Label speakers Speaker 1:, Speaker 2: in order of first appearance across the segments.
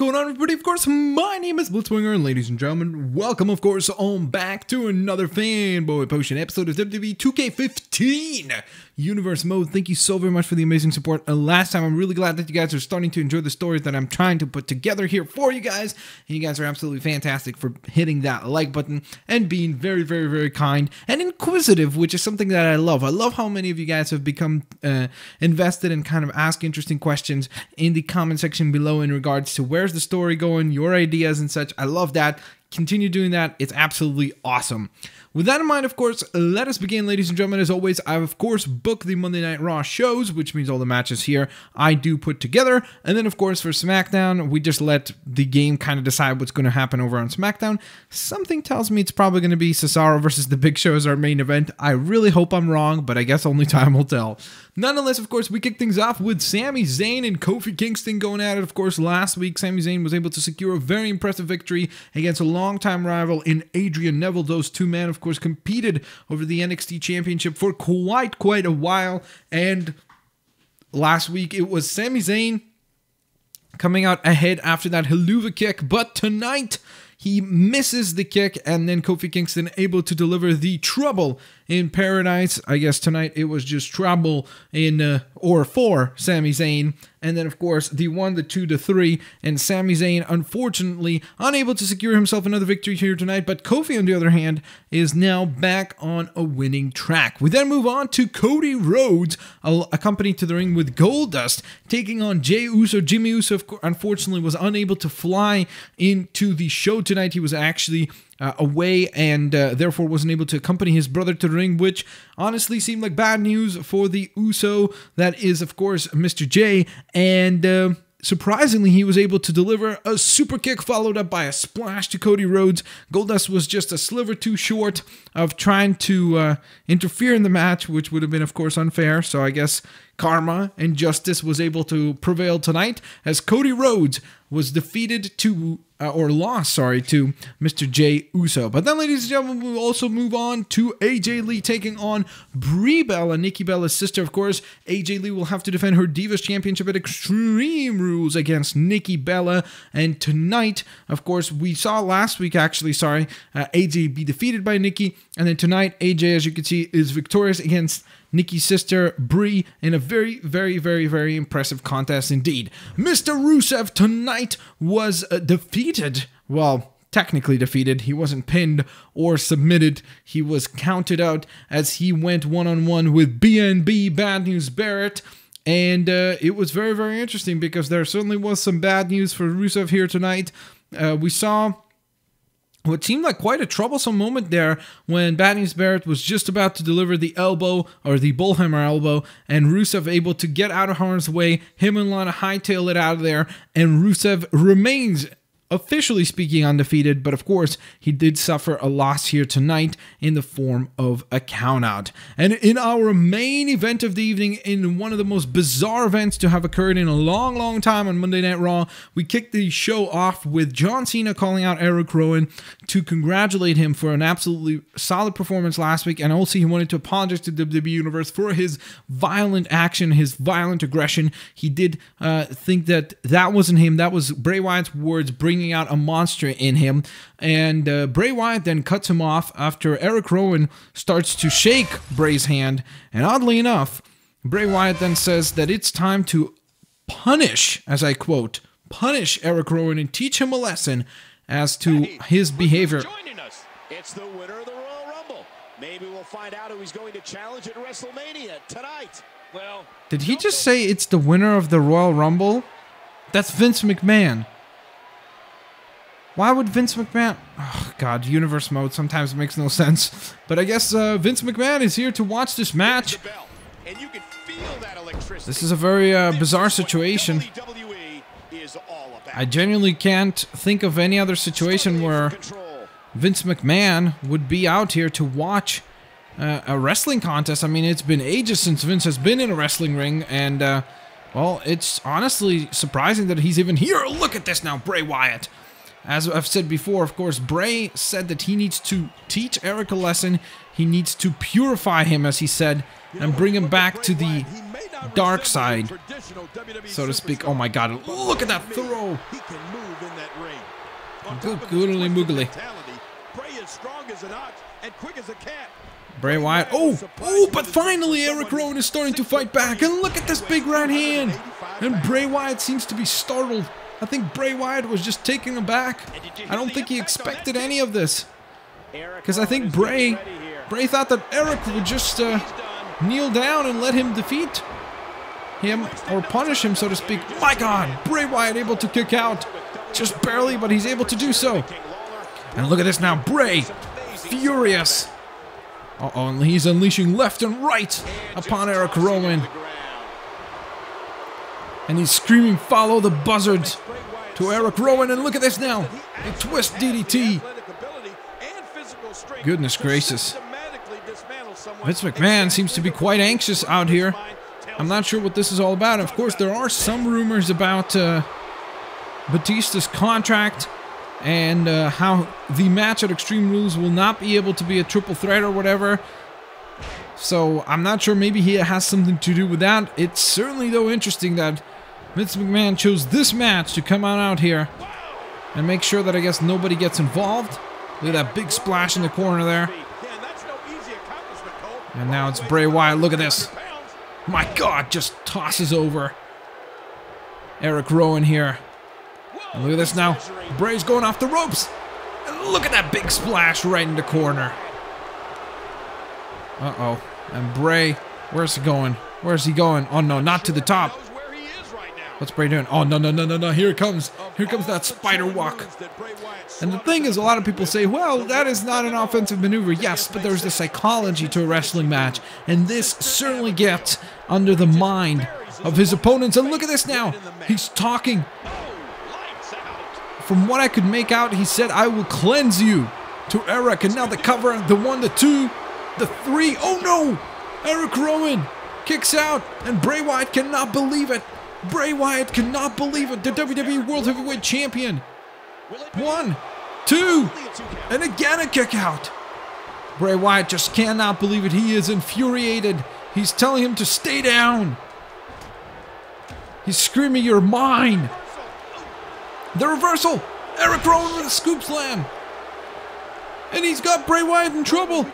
Speaker 1: going on, everybody? Of course, my name is Blitzwinger, and ladies and gentlemen, welcome, of course, on back to another Fanboypotion episode of Wwe 2K15 Universe Mode. Thank you so very much for the amazing support. Last time, I'm really glad that you guys are starting to enjoy the stories that I'm trying to put together here for you guys. And you guys are absolutely fantastic for hitting that like button and being very, very, very kind and inquisitive, which is something that I love. I love how many of you guys have become invested and kind of ask interesting questions in the comment section below in regards to where's the story going, your ideas and such. I love that. Continue doing that. It's absolutely awesome. With that in mind, of course, let us begin, ladies and gentlemen. As always, I've, of course, booked the Monday Night Raw shows, which means all the matches here I do put together. And then, of course, for SmackDown, we just let the game kind of decide what's going to happen over on SmackDown. Something tells me it's probably going to be Cesaro versus The Big Show as our main event. I really hope I'm wrong, but I guess only time will tell. Nonetheless, of course, we kick things off with Sami Zayn and Kofi Kingston going at it. Of course, last week, Sami Zayn was able to secure a very impressive victory against a longtime rival in Adrian Neville. Those two men, of course, competed over the NXT Championship for quite a while. And last week, it was Sami Zayn coming out ahead after that Helluva Kick. But tonight, he misses the kick, and then Kofi Kingston able to deliver the Trouble in Paradise. I guess tonight it was just Trouble in, or for Sami Zayn. And then, of course, the 1, the 2, the 3, and Sami Zayn, unfortunately, unable to secure himself another victory here tonight. But Kofi, on the other hand, is now back on a winning track. We then move on to Cody Rhodes, accompanied to the ring with Goldust, taking on Jey Uso. Jimmy Uso, unfortunately, was unable to fly into the show tonight. He was actually away and therefore wasn't able to accompany his brother to the ring, which honestly seemed like bad news for the Uso. That is, of course, Mr. J. And surprisingly, he was able to deliver a super kick followed up by a splash to Cody Rhodes. Goldust was just a sliver too short of trying to interfere in the match, which would have been, of course, unfair. So I guess karma and justice was able to prevail tonight as Cody Rhodes was defeated to, or lost, sorry, to Mr. Jey Uso. But then, ladies and gentlemen, we'll also move on to AJ Lee taking on Brie Bella, Nikki Bella's sister, of course. AJ Lee will have to defend her Divas Championship at Extreme Rules against Nikki Bella. And tonight, of course, we saw last week, actually, sorry, AJ be defeated by Nikki. And then tonight, AJ, as you can see, is victorious against Nikki's sister, Brie, in a very, very, very, very impressive contest indeed. Mr. Rusev tonight was defeated. Well, technically defeated. He wasn't pinned or submitted. He was counted out as he went one-on-one with BNB, Bad News Barrett. And it was very, very interesting because there certainly was some bad news for Rusev here tonight. We saw what seemed like quite a troublesome moment there when Bad News Barrett was just about to deliver the elbow, or the bullhammer elbow, and Rusev able to get out of harm's way. Him and Lana hightail it out of there, and Rusev remains, officially speaking, undefeated, but of course, he did suffer a loss here tonight in the form of a countout. And in our main event of the evening, in one of the most bizarre events to have occurred in a long, long time on Monday Night Raw, we kicked the show off with John Cena calling out Eric Rowan to congratulate him for an absolutely solid performance last week, and also he wanted to apologize to WWE Universe for his violent action, his violent aggression. He did think that that wasn't him, that was Bray Wyatt's words bringing out a monster in him. And Bray Wyatt then cuts him off after Eric Rowan starts to shake Bray's hand. And oddly enough, Bray Wyatt then says that it's time to punish, as I quote, punish Eric Rowan and teach him a lesson as to his behavior.
Speaker 2: Joining us, it's the winner of the Royal Rumble. Maybe we'll find out who he's going to challenge at WrestleMania tonight. Well,
Speaker 1: did he just say it's the winner of the Royal Rumble? That's Vince McMahon. Why would Vince McMahon... Oh, God, Universe Mode sometimes makes no sense. But I guess Vince McMahon is here to watch this match. This is a very bizarre situation. I genuinely can't think of any other situation where Vince McMahon would be out here to watch a wrestling contest. I mean, it's been ages since Vince has been in a wrestling ring, and, well, it's honestly surprising that he's even here. Look at this now, Bray Wyatt. As I've said before, of course, Bray said that he needs to teach Eric a lesson. He needs to purify him, as he said, and bring him back to the dark side, so to speak. Oh my God, look at that throw. Good googly moogly.
Speaker 2: Bray is strong as an ox and quick as a cat.
Speaker 1: Bray Wyatt. Oh, but finally Eric Rowan is starting to fight back. And look at this big right hand. And Bray Wyatt seems to be startled. I think Bray Wyatt was just taken aback. I don't think he expected any of this. Because I think Bray thought that Eric would just kneel down and let him defeat him or punish him, so to speak. My God, Bray Wyatt able to kick out. Just barely, but he's able to do so. And look at this now. Bray, furious. Uh-oh, and he's unleashing left and right upon Eric Rowan. And he's screaming, follow the buzzards, to Eric Rowan. And look at this now. A twist DDT. Goodness gracious. Vince McMahon seems to be quite anxious out here. I'm not sure what this is all about. Of course, there are some rumors about Batista's contract and how the match at Extreme Rules will not be able to be a triple threat or whatever. So I'm not sure, maybe he has something to do with that. It's certainly, though, interesting that Vince McMahon chose this match to come on out here and make sure that, I guess, nobody gets involved. Look at that big splash in the corner there. And now it's Bray Wyatt. Look at this. My God, just tosses over Eric Rowan here. And look at this now. Bray's going off the ropes. And look at that big splash right in the corner. Uh-oh. And Bray, where's he going? Where's he going? Oh, no, not to the top. What's Bray doing? Oh, no, no, no, no, no. Here it comes. Here comes that spider walk. And the thing is, a lot of people say, well, that is not an offensive maneuver. Yes, but there's the psychology to a wrestling match. And this certainly gets under the mind of his opponents. And look at this now. He's talking. From what I could make out, he said, I will cleanse you, to Eric. And now the cover, the 1, the 2, the 3. Oh, no. Eric Rowan kicks out. And Bray Wyatt cannot believe it. Bray Wyatt cannot believe it. The WWE World Heavyweight Champion. 1, 2, and again a kick out. Bray Wyatt just cannot believe it. He is infuriated. He's telling him to stay down. He's screaming, you're mine. The reversal. Eric Rowan with a scoop slam. And he's got Bray Wyatt in trouble.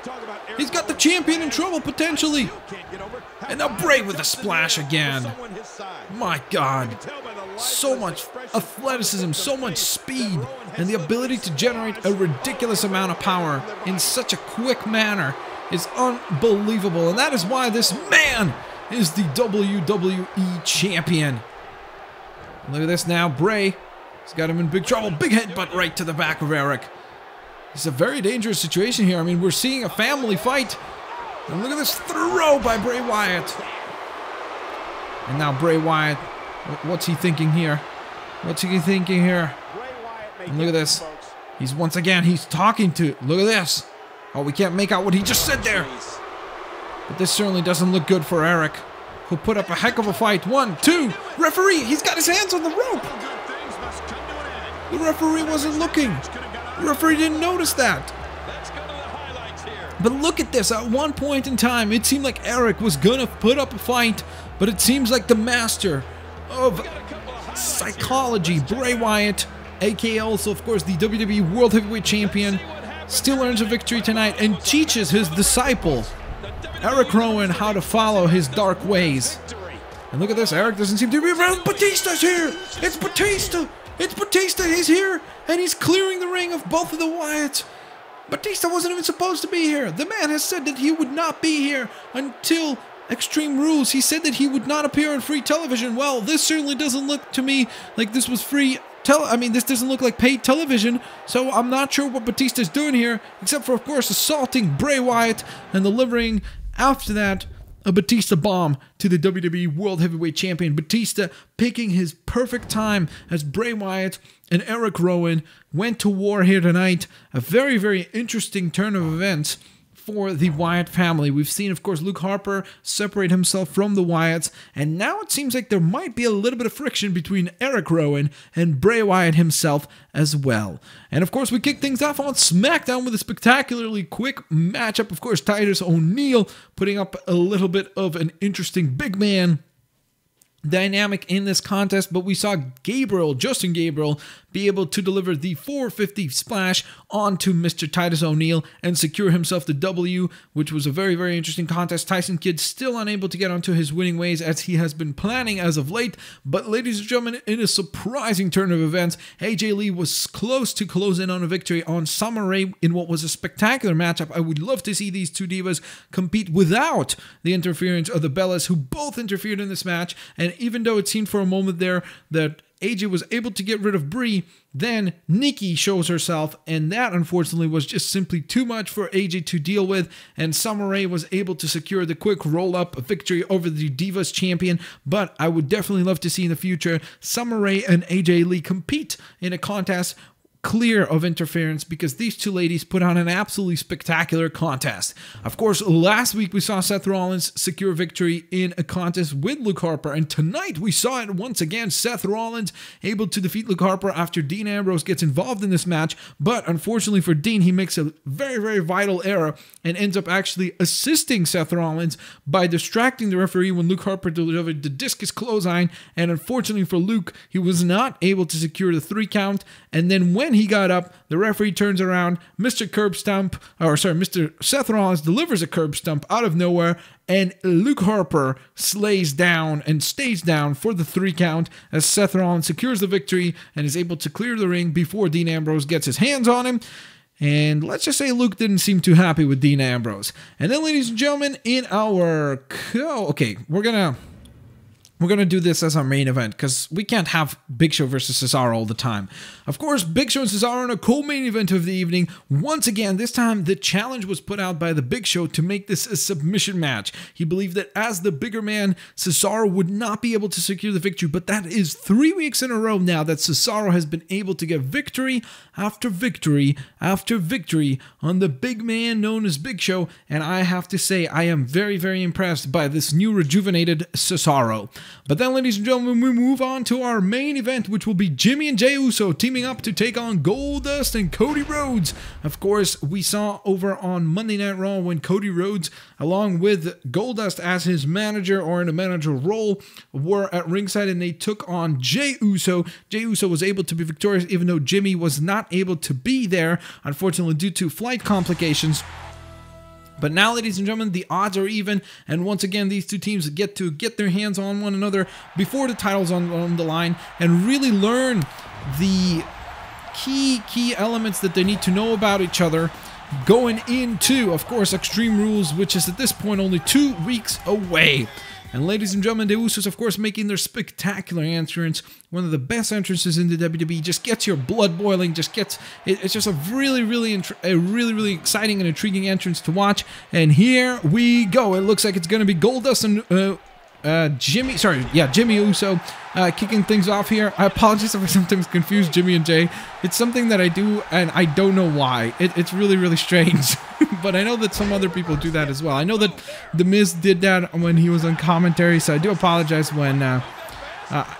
Speaker 1: He's got the champion in trouble, potentially. And now Bray with a splash again. My God. So much athleticism, so much speed, and the ability to generate a ridiculous amount of power in such a quick manner is unbelievable. And that is why this man is the WWE Champion. Look at this now. Bray has got him in big trouble. Big headbutt right to the back of Eric. It's a very dangerous situation here. I mean, we're seeing a family fight. And look at this throw by Bray Wyatt. And now Bray Wyatt, what's he thinking here? What's he thinking here? And look at this. He's once again, he's talking to, look at this. Oh, we can't make out what he just said there. But this certainly doesn't look good for Eric, who put up a heck of a fight. 1, 2, referee, he's got his hands on the rope. The referee wasn't looking. The referee didn't notice that. But look at this. At one point in time, it seemed like Eric was gonna put up a fight, but it seems like the master of psychology, Bray Wyatt, aka also, of course, the WWE World Heavyweight Champion, still earns a victory tonight and teaches his disciple, Eric Rowan, how to follow his dark ways. And look at this. Eric doesn't seem to be around. Batista's here. It's Batista. It's Batista. He's here, and he's clearing the ring of both of the Wyatts. Batista wasn't even supposed to be here. The man has said that he would not be here until Extreme Rules. He said that he would not appear on free television. Well, this certainly doesn't look to me like this was free this doesn't look like paid television, so I'm not sure what Batista's doing here, except for, of course, assaulting Bray Wyatt and delivering, after that, a Batista bomb to the WWE World Heavyweight Champion. Batista picking his perfect time as Bray Wyatt and Eric Rowan went to war here tonight. A very, very interesting turn of events for the Wyatt family. We've seen, of course, Luke Harper separate himself from the Wyatts, and now it seems like there might be a little bit of friction between Eric Rowan and Bray Wyatt himself as well. And of course, we kick things off on SmackDown with a spectacularly quick matchup. Of course, Titus O'Neil putting up a little bit of an interesting big man dynamic in this contest, but we saw Justin Gabriel, be able to deliver the 450 splash onto Mr. Titus O'Neil and secure himself the W, which was a very, very interesting contest. Tyson Kidd still unable to get onto his winning ways as he has been planning as of late, but ladies and gentlemen, in a surprising turn of events, AJ Lee was close to close in on a victory on Summer Rae in what was a spectacular matchup. I would love to see these two divas compete without the interference of the Bellas, who both interfered in this match, and even though it seemed for a moment there that AJ was able to get rid of Brie, then Nikki shows herself, and that unfortunately was just simply too much for AJ to deal with, and Summer Rae was able to secure the quick roll-up victory over the Divas champion. But I would definitely love to see in the future Summer Rae and AJ Lee compete in a contest clear of interference, because these two ladies put on an absolutely spectacular contest. Of course, last week we saw Seth Rollins secure victory in a contest with Luke Harper, and tonight we saw it once again. Seth Rollins able to defeat Luke Harper after Dean Ambrose gets involved in this match, but unfortunately for Dean, he makes a very, very vital error and ends up actually assisting Seth Rollins by distracting the referee when Luke Harper delivered the discus clothesline, and unfortunately for Luke, he was not able to secure the 3 count, and then when he got up, the referee turns around, Mr. Seth Rollins delivers a curb stomp out of nowhere, and Luke Harper slays down and stays down for the 3 count as Seth Rollins secures the victory and is able to clear the ring before Dean Ambrose gets his hands on him. And let's just say Luke didn't seem too happy with Dean Ambrose. And then, ladies and gentlemen, in our... Okay, we're gonna do this as our main event, because we can't have Big Show versus Cesaro all the time. Of course, Big Show and Cesaro in a co-main event of the evening. Once again, this time the challenge was put out by the Big Show to make this a submission match. He believed that as the bigger man, Cesaro would not be able to secure the victory, but that is 3 weeks in a row now that Cesaro has been able to get victory after victory after victory on the big man known as Big Show, and I have to say I am very, very impressed by this new rejuvenated Cesaro. But then, ladies and gentlemen, we move on to our main event, which will be Jimmy and Jey Uso teaming up to take on Goldust and Cody Rhodes. Of course, we saw over on Monday Night Raw when Cody Rhodes, along with Goldust as his manager or in a manager role, were at ringside and they took on Jey Uso. Jey Uso was able to be victorious even though Jimmy was not able to be there, unfortunately due to flight complications. But now, ladies and gentlemen, the odds are even, and once again, these two teams get to get their hands on one another before the title's on the line and really learn the key elements that they need to know about each other going into, of course, Extreme Rules, which is at this point only 2 weeks away. And ladies and gentlemen, the Usos, of course, making their spectacular entrance. One of the best entrances in the WWE. Just gets your blood boiling. Just gets... It's just a really exciting and intriguing entrance to watch. And here we go. It looks like it's going to be Goldust and Jimmy Uso kicking things off here. I apologize if I sometimes confuse Jimmy and Jay. It's something that I do, and I don't know why. It's really strange. But I know that some other people do that as well. I know that The Miz did that when he was on commentary, so I do apologize when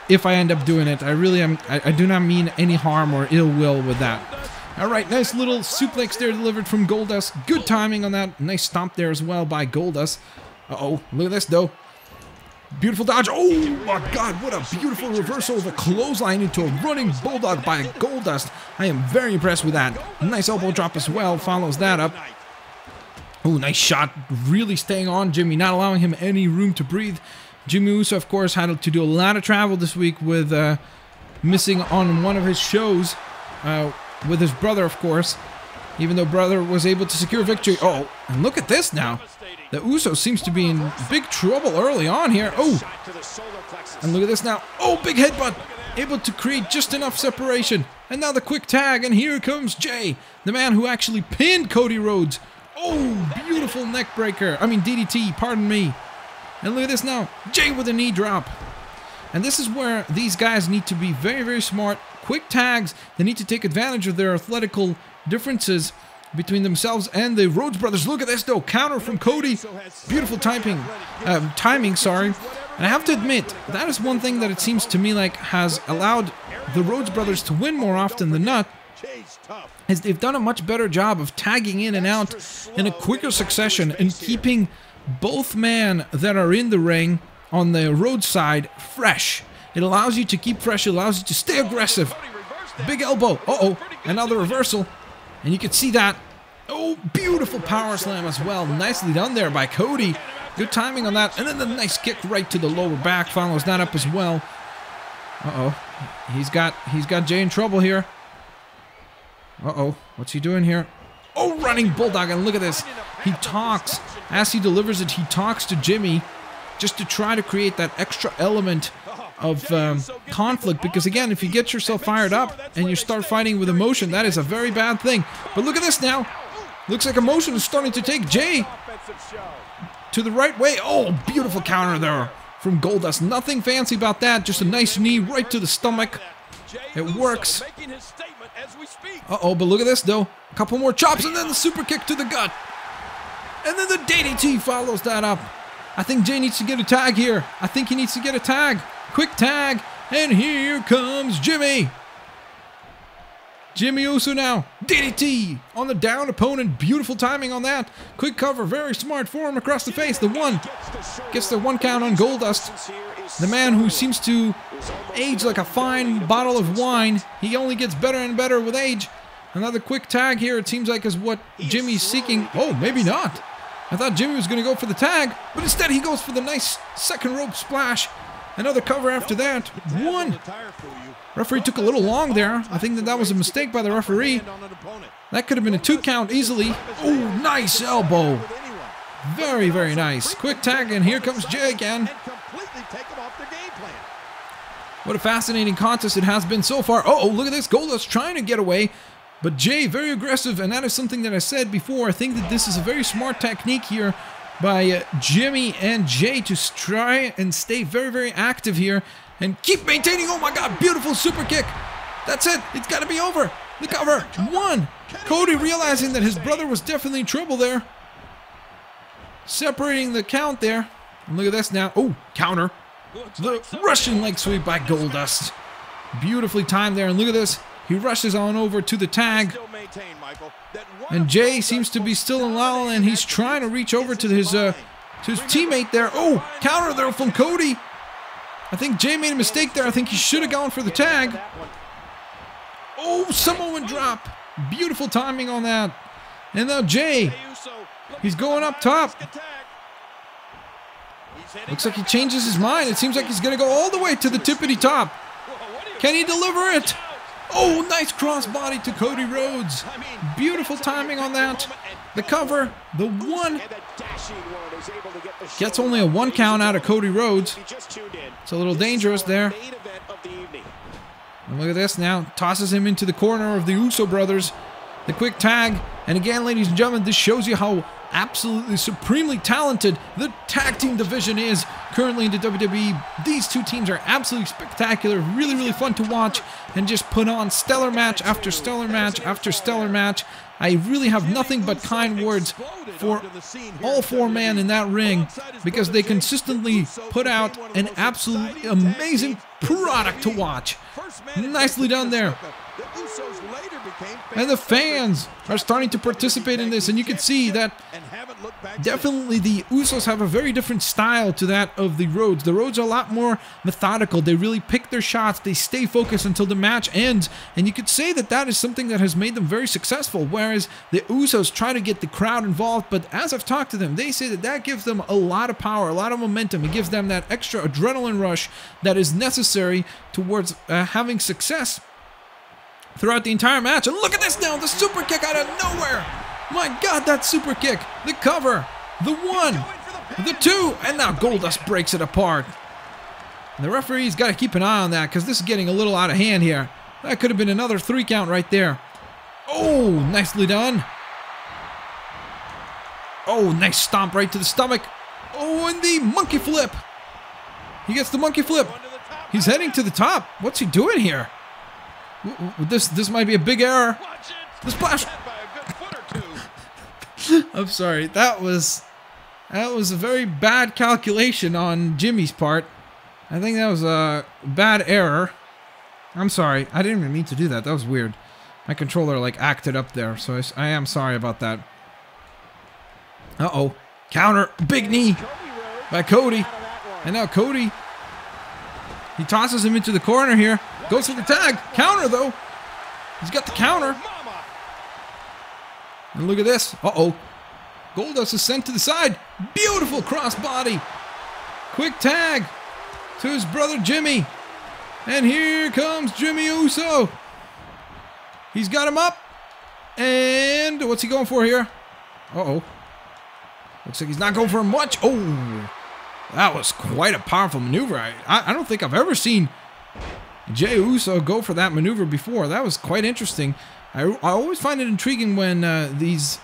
Speaker 1: if I end up doing it. I do not mean any harm or ill will with that. Alright, nice little suplex there delivered from Goldust. Good timing on that. Nice stomp there as well by Goldust. Uh-oh, look at this though. Beautiful dodge. Oh my god, what a beautiful reversal of a clothesline into a running bulldog by Goldust. I am very impressed with that. Nice elbow drop as well, follows that up. Oh, nice shot. Really staying on Jimmy, not allowing him any room to breathe. Jimmy Uso, of course, had to do a lot of travel this week with missing on one of his shows with his brother, of course. Even though brother was able to secure victory. Oh, and look at this now. The Uso seems to be in big trouble early on here. Oh, and look at this now. Oh, big headbutt. Able to create just enough separation. And now the quick tag, and here comes Jay, the man who actually pinned Cody Rhodes. Oh, beautiful neck breaker. I mean DDT, pardon me. And look at this now. Jay with a knee drop. And this is where these guys need to be very smart. Quick tags. They need to take advantage of their athletical differences between themselves and the Rhodes brothers. Look at this though. Counter from Cody. Beautiful timing, sorry. And I have to admit, that is one thing that it seems to me like has allowed the Rhodes brothers to win more often than not. Is they've done a much better job of tagging in and out in a quicker succession and keeping both men that are in the ring on the roadside fresh. It allows you to keep fresh. It allows you to stay aggressive. Big elbow. Uh-oh. And now the reversal. And you can see that. Oh, beautiful power slam as well. Nicely done there by Cody. Good timing on that. And then the nice kick right to the lower back follows that up as well. Uh-oh. He's got Jay in trouble here. Uh-oh. What's he doing here? Oh, running bulldog. And look at this. He talks. As he delivers it, he talks to Jimmy just to try to create that extra element of conflict. Because again, if you get yourself fired up and you start fighting with emotion, that is a very bad thing. But look at this now. Looks like emotion is starting to take Jay to the right way. Oh, beautiful counter there from Goldust. Nothing fancy about that. Just a nice knee right to the stomach. It works. Uh-oh, but look at this though. A couple more chops and then the super kick to the gut. And then the DDT follows that up. I think Jay needs to get a tag here. I think he needs to get a tag. Quick tag. And here comes Jimmy. Jimmy Uso now. DDT on the down opponent. Beautiful timing on that. Quick cover. Very smart forearm across the face. The one gets the 1 count on Goldust. The man who seems to age like a fine bottle of wine. He only gets better and better with age. Another quick tag here. It seems like is what Jimmy's seeking. Oh, maybe not. I thought Jimmy was going to go for the tag, but instead he goes for the nice second rope splash. Another cover after that. One. Referee took a little long there. I think that was a mistake by the referee. That could have been a 2 count easily. Oh, nice elbow. Very, very nice. Quick tag, and here comes Jay again. What a fascinating contest it has been so far. Uh-oh, look at this. Goldust trying to get away. But Jay, very aggressive, and that is something that I said before. I think that this is a very smart technique here by Jimmy and Jay to try and stay very, very active here and keep maintaining. Oh my God, beautiful super kick. That's it. It's got to be over. The cover. 1. Cody realizing that his brother was definitely in trouble there. Separating the count there. And look at this now. Oh, counter. The Russian leg sweep by Goldust. Beautifully timed there, and look at this. He rushes on over to the tag, and Jay seems to be still in lull, and he's trying to reach over to his teammate there. Oh, counter there from Cody. I think Jay made a mistake there. I think he should have gone for the tag. Oh, Samoan drop. Beautiful timing on that. And now Jay, he's going up top. Looks like he changes his mind. It seems like he's going to go all the way to the tippity top. Can he deliver it? Oh, nice crossbody to Cody Rhodes. Beautiful timing on that. The cover, the 1. Gets only a 1 count out of Cody Rhodes. It's a little dangerous there. And look at this now. Tosses him into the corner of the Uso brothers. The quick tag. And again, ladies and gentlemen, this shows you how absolutely supremely talented the tag team division is currently in the WWE. These two teams are absolutely spectacular, really, really fun to watch, and just put on stellar match after stellar match after stellar match. I really have nothing but kind words for all 4 men in that ring because they consistently put out an absolutely amazing product to watch. Nicely done there. And the fans are starting to participate in this, and you can see that definitely the Usos have a very different style to that of the Rhodes. The Rhodes are a lot more methodical. They really pick their shots. They stay focused until the match ends, and you could say that that is something that has made them very successful, whereas the Usos try to get the crowd involved, but as I've talked to them, they say that that gives them a lot of power, a lot of momentum. It gives them that extra adrenaline rush that is necessary towards having success throughout the entire match. And look at this now, the super kick out of nowhere. My God, that super kick. The cover, the 1, the 2, and now Goldust breaks it apart. And the referee's got to keep an eye on that because this is getting a little out of hand here. That could have been another 3 count right there. Oh, nicely done. Oh, nice stomp right to the stomach. Oh, and the monkey flip. He gets the monkey flip. He's heading to the top. What's he doing here? This might be a big error. The splash. I'm sorry. That was a very bad calculation on Jimmy's part. I think that was a bad error. I'm sorry. I didn't even mean to do that. That was weird. My controller like acted up there, so I am sorry about that. Uh-oh. Counter. Big knee by Cody. And now Cody, he tosses him into the corner here. Goes for the tag. Counter, though. He's got the counter. And look at this. Uh-oh. Goldust is sent to the side. Beautiful crossbody. Quick tag to his brother Jimmy. And here comes Jimmy Uso. He's got him up. And what's he going for here? Uh-oh. Looks like he's not going for much. Oh, that was quite a powerful maneuver. I don't think I've ever seen Jey Uso go for that maneuver before. That was quite interesting. I always find it intriguing when these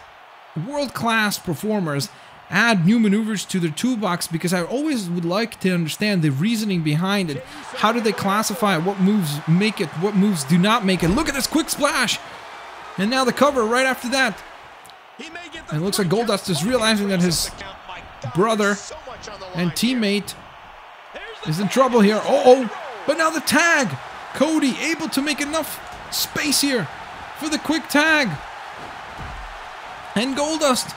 Speaker 1: world-class performers add new maneuvers to their toolbox, because I always would like to understand the reasoning behind it. How do they classify it? What moves make it? What moves do not make it? Look at this quick splash! And now the cover right after that. And it looks like Goldust is realizing that his brother and teammate is in trouble here. Uh-oh! But now the tag! Cody able to make enough space here for the quick tag. And Goldust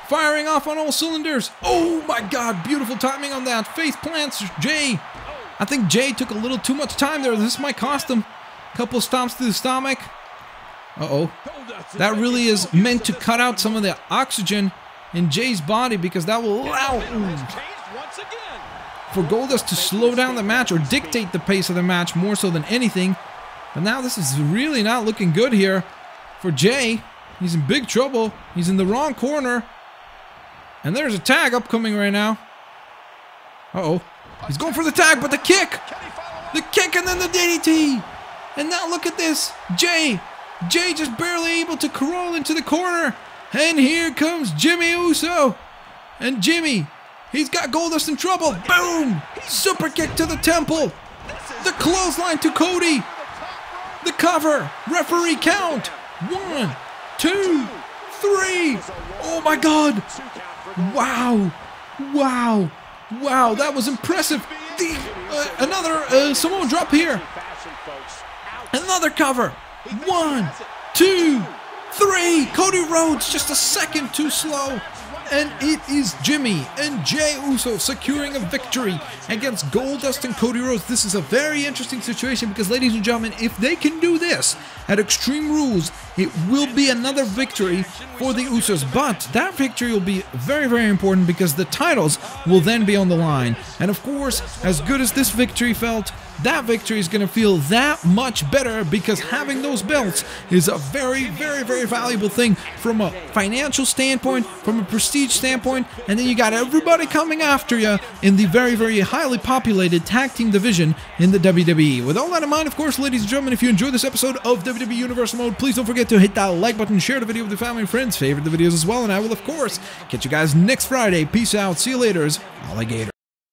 Speaker 1: firing off on all cylinders. Oh my god, beautiful timing on that. Face plants Jay. I think Jay took a little too much time there. This might cost him. Couple stomps to the stomach. Uh-oh. That really is meant to cut out some of the oxygen in Jay's body, because that will allow for Goldust to slow down the match or dictate the pace of the match more so than anything. But now this is really not looking good here for Jay. He's in big trouble. He's in the wrong corner. And there's a tag upcoming right now. Uh-oh. He's going for the tag, but the kick! The kick and then the DDT! And now look at this. Jay just barely able to crawl into the corner. And here comes Jimmy Uso. And Jimmy, he's got Goldust in trouble. Boom! Super kick to the temple. The clothesline to Cody. The cover. Referee count. 1, 2, 3. Oh my god. Wow. Wow. Wow, that was impressive. Another Samoan drop here. Another cover. 1, 2, 3. Cody Rhodes just a second too slow. And it is Jimmy and Jey Uso securing a victory against Goldust and Cody Rhodes. This is a very interesting situation because, ladies and gentlemen, if they can do this at Extreme Rules, it will be another victory for the Usos. But that victory will be very, very important because the titles will then be on the line. And of course, as good as this victory felt, that victory is going to feel that much better because having those belts is a very, very, very valuable thing from a financial standpoint, from a prestige standpoint, and then you got everybody coming after you in the very, very highly populated tag team division in the WWE. With all that in mind, of course, ladies and gentlemen, if you enjoyed this episode of WWE Universal Mode, please don't forget to hit that like button, share the video with your family and friends, favorite the videos as well, and I will, of course, catch you guys next Friday. Peace out. See you later, alligator.